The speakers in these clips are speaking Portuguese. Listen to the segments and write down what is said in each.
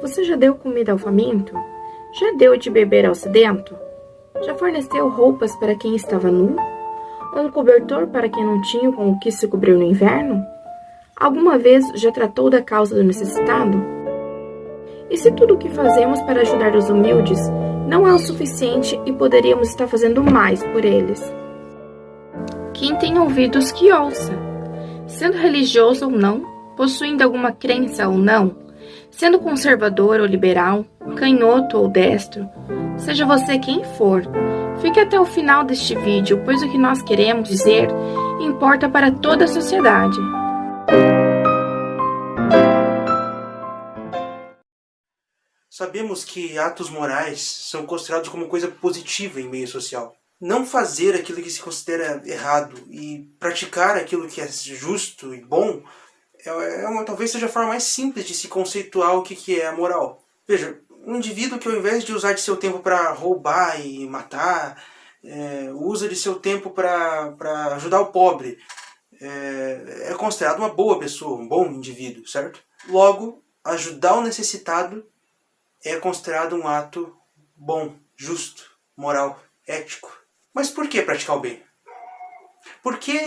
Você já deu comida ao faminto? Já deu de beber ao sedento? Já forneceu roupas para quem estava nu? Ou um cobertor para quem não tinha com o que se cobrir no inverno? Alguma vez já tratou da causa do necessitado? E se tudo o que fazemos para ajudar os humildes não é o suficiente e poderíamos estar fazendo mais por eles? Quem tem ouvidos que ouça. Sendo religioso ou não, possuindo alguma crença ou não, sendo conservador ou liberal, canhoto ou destro, seja você quem for, fique até o final deste vídeo, pois o que nós queremos dizer importa para toda a sociedade. Sabemos que atos morais são considerados como coisa positiva em meio social. Não fazer aquilo que se considera errado e praticar aquilo que é justo e bom talvez seja a forma mais simples de se conceituar o que é a moral. Veja, um indivíduo que ao invés de usar de seu tempo para roubar e matar, usa de seu tempo para ajudar o pobre, é considerado uma boa pessoa, um bom indivíduo, certo? Logo, ajudar o necessitado é considerado um ato bom, justo, moral, ético. Mas por que praticar o bem? Por que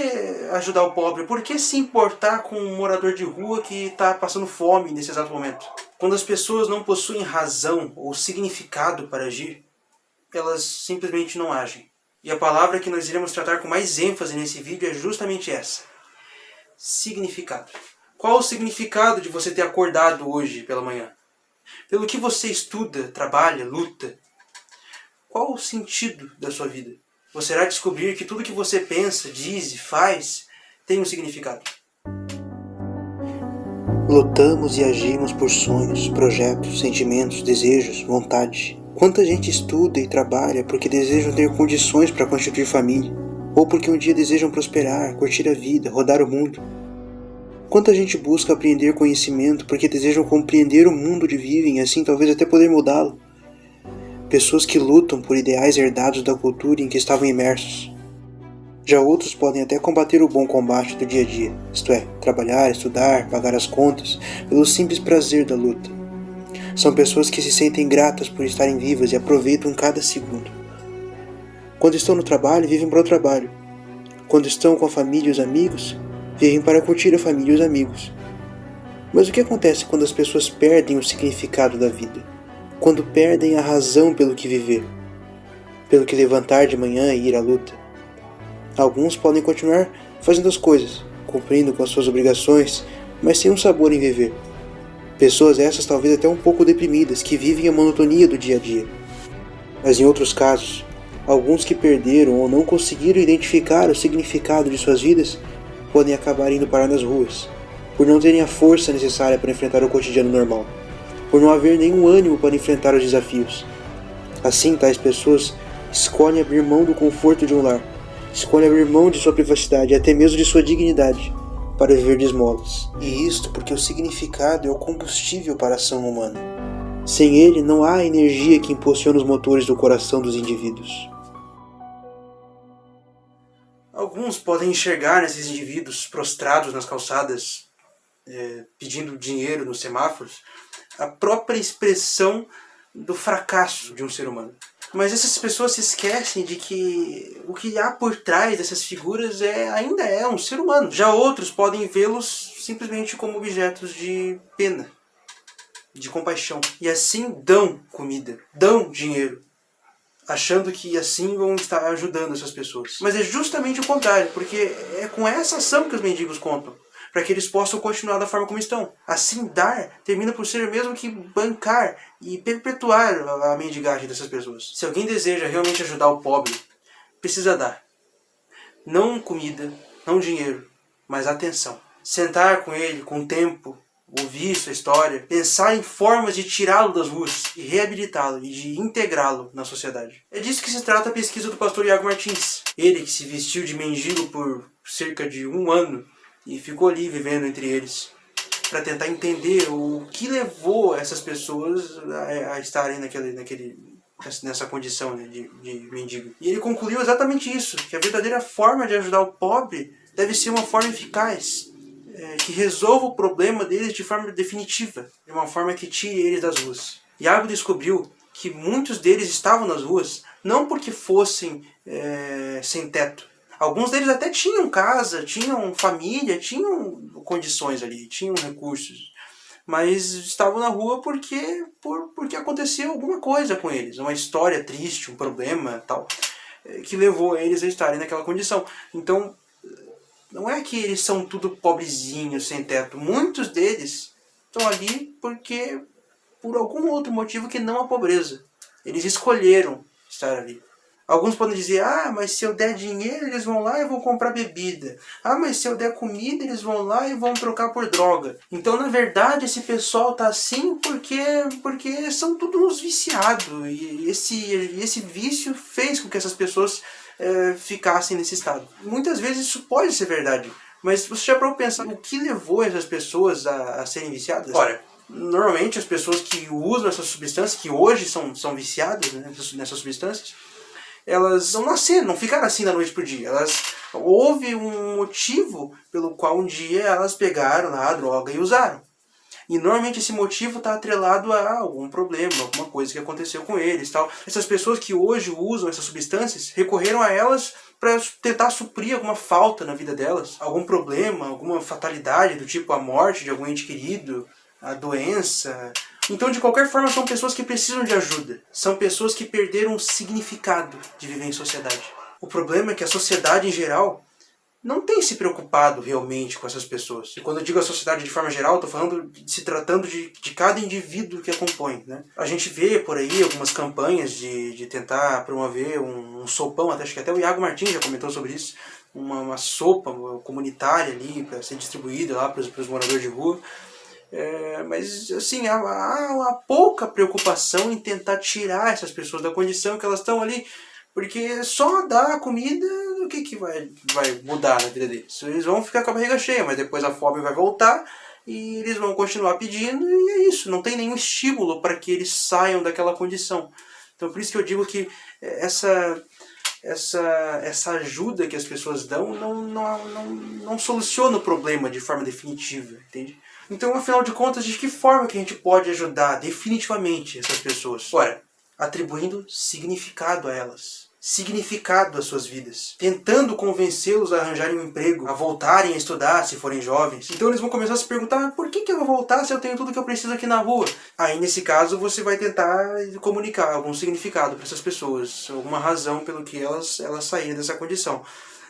ajudar o pobre? Por que se importar com um morador de rua que está passando fome nesse exato momento? Quando as pessoas não possuem razão ou significado para agir, elas simplesmente não agem. E a palavra que nós iremos tratar com mais ênfase nesse vídeo é justamente essa: significado. Qual o significado de você ter acordado hoje pela manhã? Pelo que você estuda, trabalha, luta? Qual o sentido da sua vida? Você irá descobrir que tudo que você pensa, diz e faz tem um significado. Lutamos e agimos por sonhos, projetos, sentimentos, desejos, vontade. Quanta gente estuda e trabalha porque desejam ter condições para constituir família, ou porque um dia desejam prosperar, curtir a vida, rodar o mundo. Quanta gente busca aprender conhecimento porque desejam compreender o mundo onde vivem e assim talvez até poder mudá-lo. Pessoas que lutam por ideais herdados da cultura em que estavam imersos. Já outros podem até combater o bom combate do dia a dia, isto é, trabalhar, estudar, pagar as contas, pelo simples prazer da luta. São pessoas que se sentem gratas por estarem vivas e aproveitam cada segundo. Quando estão no trabalho, vivem para o trabalho. Quando estão com a família e os amigos, vivem para curtir a família e os amigos. Mas o que acontece quando as pessoas perdem o significado da vida? Quando perdem a razão pelo que viver, pelo que levantar de manhã e ir à luta? Alguns podem continuar fazendo as coisas, cumprindo com as suas obrigações, mas sem um sabor em viver. Pessoas essas talvez até um pouco deprimidas, que vivem a monotonia do dia a dia. Mas em outros casos, alguns que perderam ou não conseguiram identificar o significado de suas vidas podem acabar indo parar nas ruas, por não terem a força necessária para enfrentar o cotidiano normal, por não haver nenhum ânimo para enfrentar os desafios. Assim, tais pessoas escolhem abrir mão do conforto de um lar, escolhem abrir mão de sua privacidade e até mesmo de sua dignidade para viver de esmolas. E isto porque o significado é o combustível para a ação humana. Sem ele, não há energia que impulsiona os motores do coração dos indivíduos. Alguns podem enxergar nesses indivíduos prostrados nas calçadas, pedindo dinheiro nos semáforos, a própria expressão do fracasso de um ser humano. Mas essas pessoas se esquecem de que o que há por trás dessas figuras ainda é um ser humano. Já outros podem vê-los simplesmente como objetos de pena, de compaixão. E assim dão comida, dão dinheiro, achando que assim vão estar ajudando essas pessoas. Mas é justamente o contrário, porque é com essa ação que os mendigos contam, para que eles possam continuar da forma como estão. Assim, dar termina por ser o mesmo que bancar e perpetuar a mendigagem dessas pessoas. Se alguém deseja realmente ajudar o pobre, precisa dar. Não comida, não dinheiro, mas atenção. Sentar com ele, com tempo, ouvir sua história, pensar em formas de tirá-lo das ruas e reabilitá-lo e de integrá-lo na sociedade. É disso que se trata a pesquisa do pastor Iago Martins. Ele que se vestiu de mendigo por cerca de 1 ano e ficou ali vivendo entre eles, para tentar entender o que levou essas pessoas a estarem nessa condição, né, de mendigo. E ele concluiu exatamente isso, que a verdadeira forma de ajudar o pobre deve ser uma forma eficaz, que resolva o problema deles de forma definitiva, de uma forma que tire eles das ruas. Iago descobriu que muitos deles estavam nas ruas não porque fossem sem teto. Alguns deles até tinham casa, tinham família, tinham condições ali, tinham recursos. Mas estavam na rua porque aconteceu alguma coisa com eles. Uma história triste, um problema tal, que levou eles a estarem naquela condição. Então, não é que eles são tudo pobrezinhos, sem teto. Muitos deles estão ali por algum outro motivo que não a pobreza. Eles escolheram estar ali. Alguns podem dizer, mas se eu der dinheiro, eles vão lá e vão comprar bebida. Mas se eu der comida, eles vão lá e vão trocar por droga. Então, na verdade, esse pessoal tá assim porque são todos uns viciados. E esse vício fez com que essas pessoas ficassem nesse estado. Muitas vezes isso pode ser verdade. Mas você já parou para pensar o que levou essas pessoas a serem viciadas? Olha, normalmente as pessoas que usam essas substâncias, que hoje são viciadas, né, nessas substâncias, elas não nasceram, não ficaram assim da noite pro dia. Houve um motivo pelo qual um dia elas pegaram lá a droga e usaram. E normalmente esse motivo está atrelado a algum problema, alguma coisa que aconteceu com eles. Tal. Essas pessoas que hoje usam essas substâncias recorreram a elas para tentar suprir alguma falta na vida delas. Algum problema, alguma fatalidade do tipo a morte de algum ente querido, a doença. Então, de qualquer forma, são pessoas que precisam de ajuda. São pessoas que perderam o significado de viver em sociedade. O problema é que a sociedade, em geral, não tem se preocupado realmente com essas pessoas. E quando eu digo a sociedade de forma geral, estou falando se tratando de cada indivíduo que a compõe, né? A gente vê por aí algumas campanhas de tentar promover um sopão, acho que até o Iago Martins já comentou sobre isso, uma sopa comunitária ali para ser distribuída lá para os moradores de rua. Mas assim, há pouca preocupação em tentar tirar essas pessoas da condição que elas estão ali, porque só dar comida, o que vai mudar na vida deles? Eles vão ficar com a barriga cheia, mas depois a fome vai voltar e eles vão continuar pedindo, e é isso, não tem nenhum estímulo para que eles saiam daquela condição. Então por isso que eu digo que essa ajuda que as pessoas dão não soluciona o problema de forma definitiva, entende? Então, afinal de contas, de que forma que a gente pode ajudar definitivamente essas pessoas? Ora, atribuindo significado a elas, significado às suas vidas, tentando convencê-los a arranjarem um emprego, a voltarem a estudar se forem jovens. Então eles vão começar a se perguntar, por que eu vou voltar se eu tenho tudo que eu preciso aqui na rua? Aí, nesse caso, você vai tentar comunicar algum significado para essas pessoas, alguma razão pelo que elas saírem dessa condição.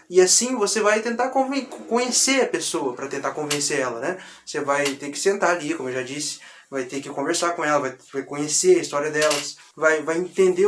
E assim você vai tentar conhecer a pessoa, para tentar convencer ela, né? Você vai ter que sentar ali, como eu já disse, vai ter que conversar com ela, vai conhecer a história delas, vai entender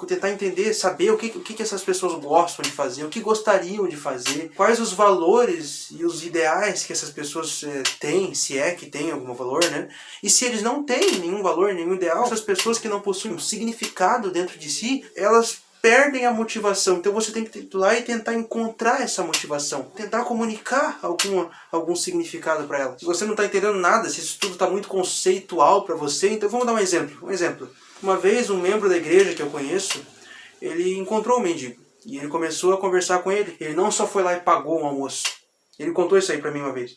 tentar entender, saber o que essas pessoas gostam de fazer, o que gostariam de fazer, quais os valores e os ideais que essas pessoas têm, se é que tem algum valor, né? E se eles não têm nenhum valor, nenhum ideal, essas pessoas que não possuem um significado dentro de si, elas perdem a motivação. Então você tem que ir lá e tentar encontrar essa motivação, tentar comunicar algum significado para ela. Se você não está entendendo nada, se isso tudo está muito conceitual para você, então vamos dar um exemplo. Uma vez um membro da igreja que eu conheço, ele encontrou um mendigo e ele começou a conversar com ele. Ele não só foi lá e pagou um almoço. Ele contou isso aí para mim uma vez.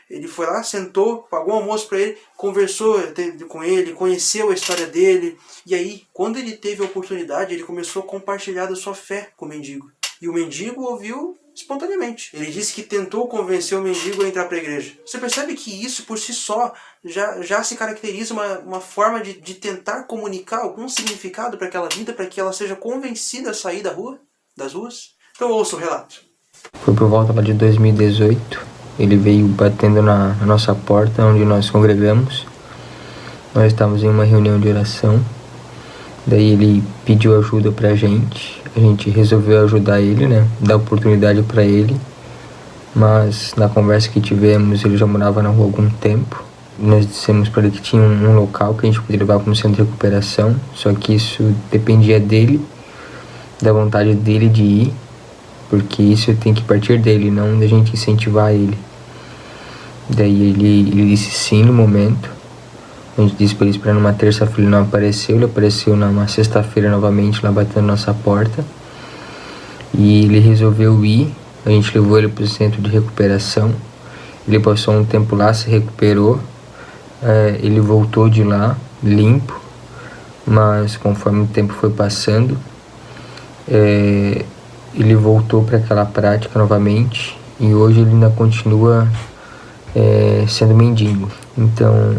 Ele foi lá, sentou, pagou um almoço para ele, conversou com ele, conheceu a história dele, e aí, quando ele teve a oportunidade, ele começou a compartilhar da sua fé com o mendigo. E o mendigo ouviu espontaneamente. Ele disse que tentou convencer o mendigo a entrar para a igreja. Você percebe que isso por si só já se caracteriza uma forma de tentar comunicar algum significado para aquela vida, para que ela seja convencida a sair das ruas? Então ouça o relato. Foi por volta lá de 2018. Ele veio batendo na nossa porta, onde nós congregamos. Nós estávamos em uma reunião de oração. Daí ele pediu ajuda pra gente. A gente resolveu ajudar ele, né? Dar oportunidade pra ele. Mas na conversa que tivemos, ele já morava na rua há algum tempo. Nós dissemos para ele que tinha um local que a gente poderia levar para um centro de recuperação. Só que isso dependia dele, da vontade dele de ir. Porque isso tem que partir dele, não da gente incentivar ele. Daí ele disse sim no momento. A gente disse para ele esperar numa terça-feira, ele não apareceu. Ele apareceu numa sexta-feira novamente, lá batendo na nossa porta. E ele resolveu ir. a gente levou ele para o centro de recuperação. Ele passou um tempo lá, se recuperou, ele voltou de lá limpo, mas conforme o tempo foi passando, ele voltou para aquela prática novamente e hoje ele ainda continua sendo mendigo. Então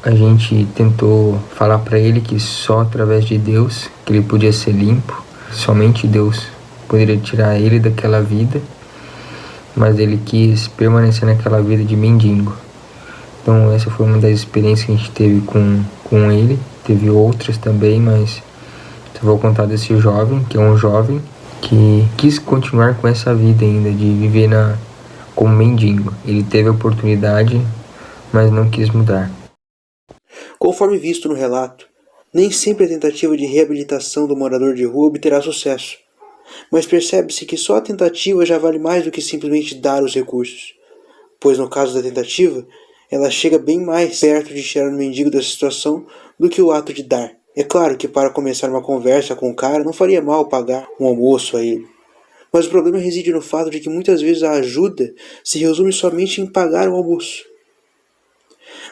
a gente tentou falar para ele que só através de Deus que ele podia ser limpo, somente Deus poderia tirar ele daquela vida, mas ele quis permanecer naquela vida de mendigo. Então essa foi uma das experiências que a gente teve com ele. Teve outras também, mas eu vou contar desse jovem, que é um jovem que quis continuar com essa vida ainda, de viver como mendigo. Ele teve a oportunidade, mas não quis mudar. Conforme visto no relato, nem sempre a tentativa de reabilitação do morador de rua obterá sucesso, mas percebe-se que só a tentativa já vale mais do que simplesmente dar os recursos, pois no caso da tentativa, ela chega bem mais perto de tirar o mendigo dessa situação do que o ato de dar. É claro que para começar uma conversa com o cara não faria mal pagar um almoço a ele, mas o problema reside no fato de que muitas vezes a ajuda se resume somente em pagar o almoço.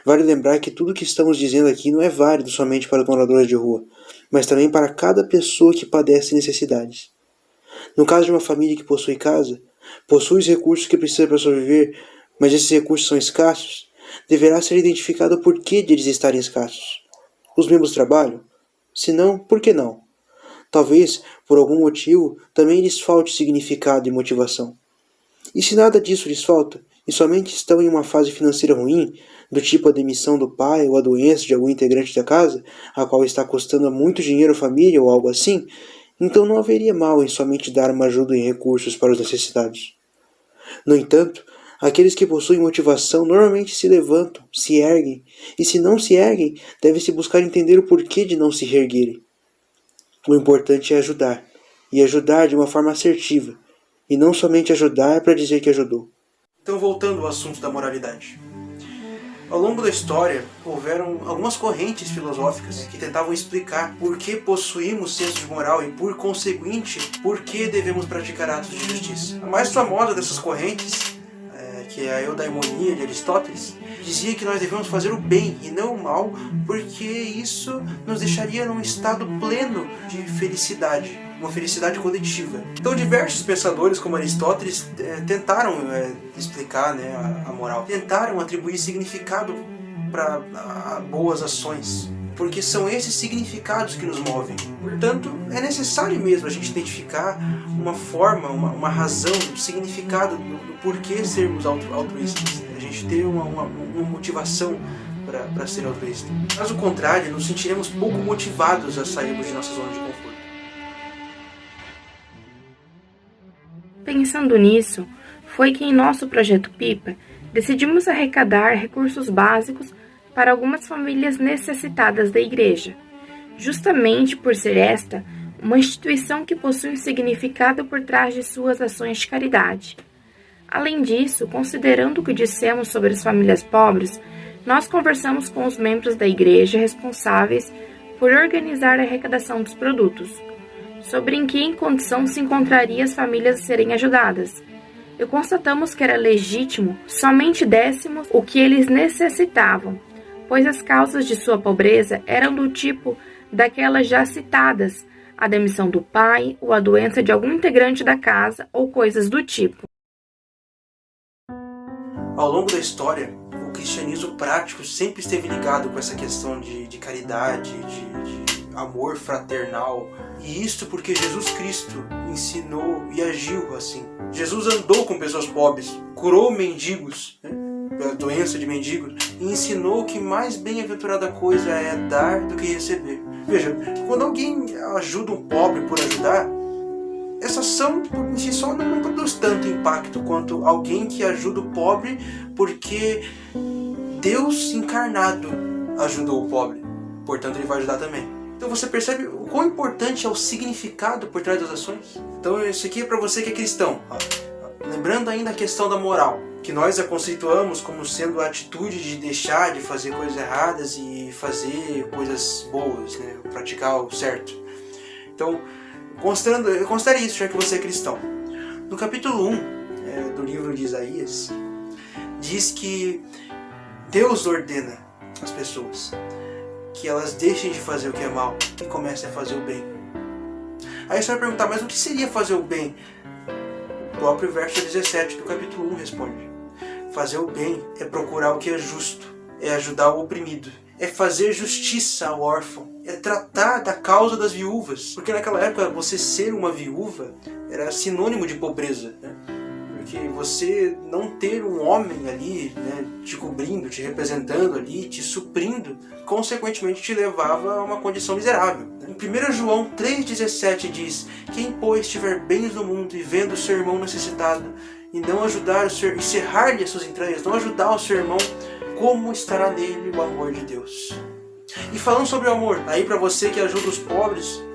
Vale lembrar que tudo o que estamos dizendo aqui não é válido somente para os moradores de rua, mas também para cada pessoa que padece necessidades. No caso de uma família que possui casa, possui os recursos que precisa para sobreviver, mas esses recursos são escassos, deverá ser identificado o porquê de eles estarem escassos. Os membros trabalham? Se não, por que não? Talvez, por algum motivo, também lhes falte significado e motivação. E se nada disso lhes falta, e somente estão em uma fase financeira ruim, do tipo a demissão do pai ou a doença de algum integrante da casa, a qual está custando muito dinheiro à família ou algo assim, então não haveria mal em somente dar uma ajuda em recursos para os necessitados. No entanto, aqueles que possuem motivação normalmente se levantam, se erguem, e se não se erguem, deve-se buscar entender o porquê de não se reerguerem. O importante é ajudar, e ajudar de uma forma assertiva, e não somente ajudar para dizer que ajudou. Então, voltando ao assunto da moralidade. Ao longo da história, houveram algumas correntes filosóficas que tentavam explicar por que possuímos senso de moral e, por conseguinte, por que devemos praticar atos de justiça. A mais famosa dessas correntes, que é a eudaimonia de Aristóteles, dizia que nós devemos fazer o bem e não o mal, porque isso nos deixaria num estado pleno de felicidade, uma felicidade coletiva. Então diversos pensadores como Aristóteles tentaram explicar a moral, tentaram atribuir significado para boas ações, porque são esses significados que nos movem. Portanto, é necessário mesmo a gente identificar uma forma, uma razão, um significado do porquê sermos altruístas. A gente ter uma motivação para ser altruísta. Caso contrário, nos sentiremos pouco motivados a sairmos de nossa zona de conforto. Pensando nisso, foi que em nosso projeto Pipa decidimos arrecadar recursos básicos para algumas famílias necessitadas da igreja, justamente por ser esta uma instituição que possui um significado por trás de suas ações de caridade. Além disso, considerando o que dissemos sobre as famílias pobres, nós conversamos com os membros da igreja responsáveis por organizar a arrecadação dos produtos, sobre em que condição se encontrariam as famílias a serem ajudadas. E constatamos que era legítimo somente dessemos o que eles necessitavam, pois as causas de sua pobreza eram do tipo daquelas já citadas, a demissão do pai ou a doença de algum integrante da casa ou coisas do tipo. Ao longo da história, o cristianismo prático sempre esteve ligado com essa questão de caridade, de amor fraternal. E isto porque Jesus Cristo ensinou e agiu assim. Jesus andou com pessoas pobres, curou mendigos, a doença de mendigos, e ensinou que mais bem-aventurada coisa é dar do que receber. Veja, quando alguém ajuda um pobre por ajudar, essa ação em si só não produz tanto impacto quanto alguém que ajuda o pobre porque Deus encarnado ajudou o pobre. Portanto, ele vai ajudar também. Então você percebe o quão importante é o significado por trás das ações? Então isso aqui é para você que é cristão. Lembrando ainda a questão da moral, que nós a conceituamos como sendo a atitude de deixar de fazer coisas erradas e fazer coisas boas, praticar o certo. Então, considere isso já que você é cristão. No capítulo 1 do livro de Isaías, diz que Deus ordena às pessoas que elas deixem de fazer o que é mal e comecem a fazer o bem. Aí você vai perguntar, mas o que seria fazer o bem? O próprio verso 17 do capítulo 1 responde. Fazer o bem é procurar o que é justo, é ajudar o oprimido, é fazer justiça ao órfão, é tratar da causa das viúvas. Porque naquela época você ser uma viúva era sinônimo de pobreza, né? Porque você não ter um homem ali, né, te cobrindo, te representando ali, te suprindo, consequentemente te levava a uma condição miserável. Em 1 João 3,17 diz: quem, pois, tiver bens no mundo e vendo o seu irmão necessitado, e não ajudar o seu, e cerrar-lhe as suas entranhas, não ajudar o seu irmão, como estará nele o amor de Deus? E falando sobre o amor, aí para você que ajuda os pobres,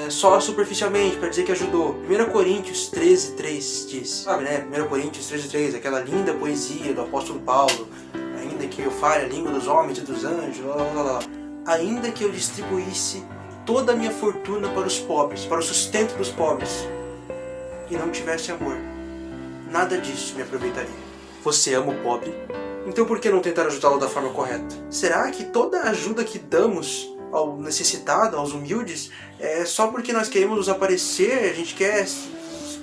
só superficialmente, para dizer que ajudou, 1 Coríntios 13,3 diz, sabe, né? 1 Coríntios 13,3, aquela linda poesia do apóstolo Paulo, ainda que eu fale a língua dos homens e dos anjos, ainda que eu distribuísse toda a minha fortuna para os pobres, para o sustento dos pobres, e não tivesse amor, nada disso me aproveitaria. Você ama o pobre? Então por que não tentar ajudá-lo da forma correta? Será que toda a ajuda que damos ao necessitado, aos humildes, é só porque nós queremos nos aparecer, a gente quer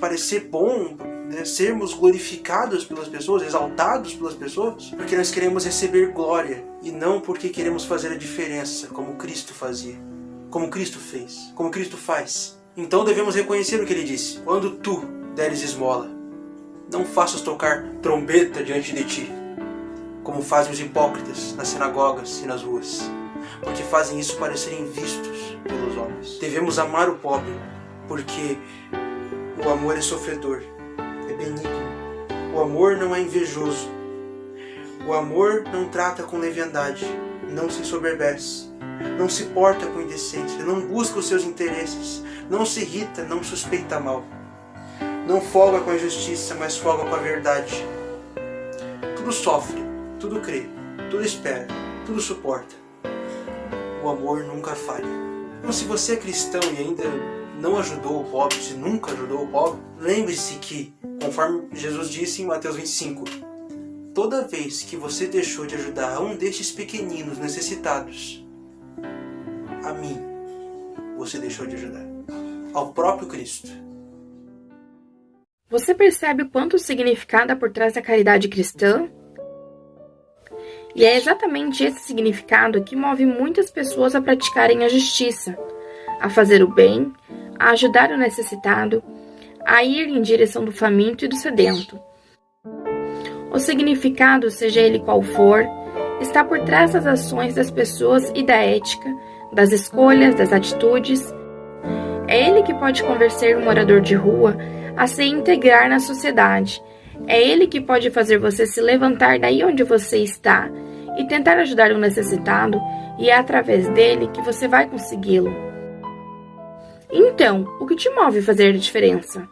parecer bom, né, sermos glorificados pelas pessoas, exaltados pelas pessoas? Porque nós queremos receber glória e não porque queremos fazer a diferença, como Cristo fazia, como Cristo fez, como Cristo faz. Então devemos reconhecer o que ele disse: quando tu deres esmola, não faças tocar trombeta diante de ti, como fazem os hipócritas nas sinagogas e nas ruas, porque fazem isso para serem vistos pelos homens. Devemos amar o pobre, porque o amor é sofredor, é benigno. O amor não é invejoso. O amor não trata com leviandade, não se ensoberbece, não se porta com indecência, não busca os seus interesses, não se irrita, não suspeita mal. Não folga com a justiça, mas folga com a verdade. Tudo sofre, tudo crê, tudo espera, tudo suporta. O amor nunca falha. Então, se você é cristão e ainda não ajudou o pobre, se nunca ajudou o pobre, lembre-se que, conforme Jesus disse em Mateus 25, toda vez que você deixou de ajudar a um destes pequeninos necessitados, a mim, você deixou de ajudar. Ao próprio Cristo. Você percebe o quanto significado há por trás da caridade cristã? E é exatamente esse significado que move muitas pessoas a praticarem a justiça, a fazer o bem, a ajudar o necessitado, a ir em direção do faminto e do sedento. O significado, seja ele qual for, está por trás das ações das pessoas e da ética, das escolhas, das atitudes. É ele que pode convencer um morador de rua a se integrar na sociedade. É ele que pode fazer você se levantar daí onde você está e tentar ajudar o necessitado, e é através dele que você vai consegui-lo. Então, o que te move a fazer a diferença?